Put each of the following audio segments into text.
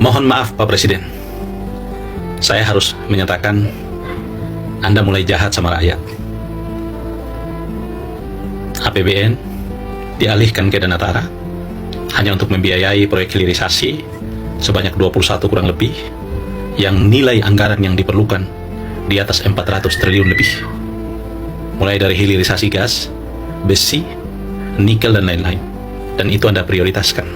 Mohon maaf Pak Presiden, saya harus menyatakan Anda mulai jahat sama rakyat. APBN dialihkan ke Danatara hanya untuk membiayai proyek hilirisasi sebanyak 21 kurang lebih, yang nilai anggaran yang diperlukan di atas 400 triliun lebih. Mulai dari hilirisasi gas, besi, nikel dan lain-lain. Dan itu Anda prioritaskan.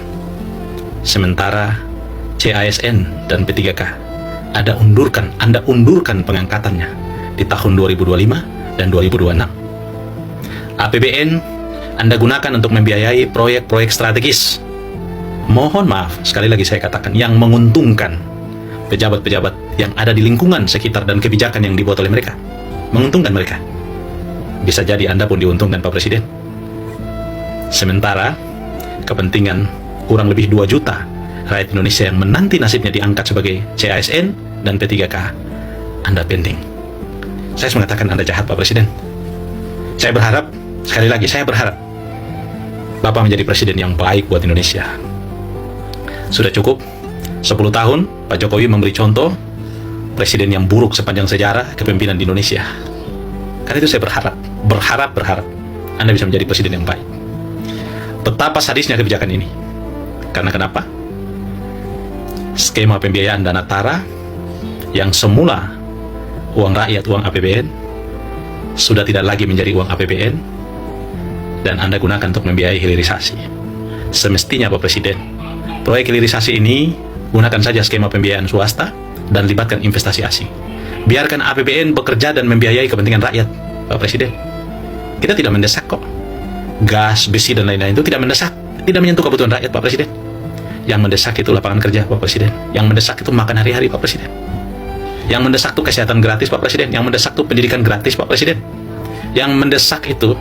Sementara CASN dan P3K Anda undurkan pengangkatannya di tahun 2025 dan 2026. APBN Anda gunakan untuk membiayai proyek-proyek strategis. Mohon maaf, sekali lagi saya katakan, yang menguntungkan pejabat-pejabat yang ada di lingkungan sekitar dan kebijakan yang dibuat oleh mereka. Menguntungkan mereka. Bisa jadi Anda pun diuntungkan Pak Presiden. Sementara kepentingan kurang lebih 2 juta rakyat Indonesia yang menanti nasibnya diangkat sebagai CASN dan P3K, Anda pending. Saya harus mengatakan Anda jahat Pak Presiden. Saya berharap, sekali lagi saya berharap Bapak menjadi presiden yang baik buat Indonesia. Sudah cukup 10 tahun Pak Jokowi memberi contoh presiden yang buruk sepanjang sejarah kepemimpinan di Indonesia. Karena itu saya berharap Anda bisa menjadi presiden yang baik. Betapa sadisnya kebijakan ini. Karena kenapa? Skema pembiayaan Danatara yang semula uang rakyat, uang APBN, sudah tidak lagi menjadi uang APBN, dan Anda gunakan untuk membiayai hilirisasi. Semestinya Pak Presiden, proyek hilirisasi ini gunakan saja skema pembiayaan swasta dan libatkan investasi asing. Biarkan APBN bekerja dan membiayai kepentingan rakyat, Pak Presiden. Kita tidak mendesak kok. Gas, besi, dan lain-lain itu tidak mendesak, tidak menyentuh kebutuhan rakyat, Pak Presiden. Yang mendesak itu lapangan kerja, Pak Presiden. Yang mendesak itu makan hari-hari, Pak Presiden. Yang mendesak itu kesehatan gratis, Pak Presiden. Yang mendesak itu pendidikan gratis, Pak Presiden. Yang mendesak itu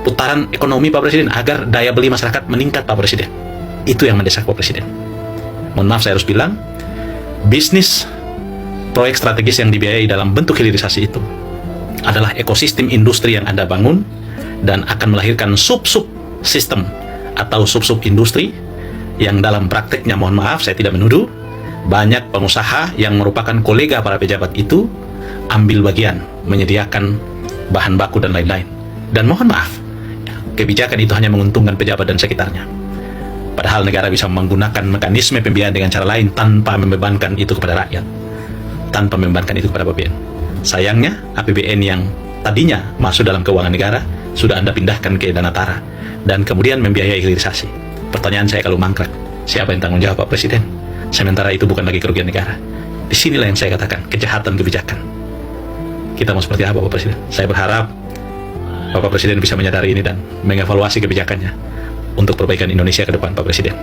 putaran ekonomi, Pak Presiden, agar daya beli masyarakat meningkat, Pak Presiden. Itu yang mendesak, Pak Presiden. Mohon maaf saya harus bilang, bisnis proyek strategis yang dibiayai dalam bentuk hilirisasi itu adalah ekosistem industri yang Anda bangun dan akan melahirkan sub-sub sistem atau sub-sub industri yang dalam prakteknya, mohon maaf saya tidak menuduh, banyak pengusaha yang merupakan kolega para pejabat itu ambil bagian menyediakan bahan baku dan lain-lain. Dan mohon maaf, kebijakan itu hanya menguntungkan pejabat dan sekitarnya. Padahal negara bisa menggunakan mekanisme pembiayaan dengan cara lain tanpa membebankan itu kepada rakyat, tanpa membebankan itu kepada APBN. Sayangnya APBN yang tadinya masuk dalam keuangan negara sudah Anda pindahkan ke Danatara dan kemudian membiayai hilirisasi. Pertanyaan saya kalau mangkrak, siapa yang tanggung jawab Pak Presiden? Sementara itu bukan lagi kerugian negara. Disinilah yang saya katakan kejahatan kebijakan. Kita mau seperti apa Pak Presiden? Saya berharap Bapak Presiden bisa menyadari ini dan mengevaluasi kebijakannya untuk perbaikan Indonesia ke depan, Pak Presiden.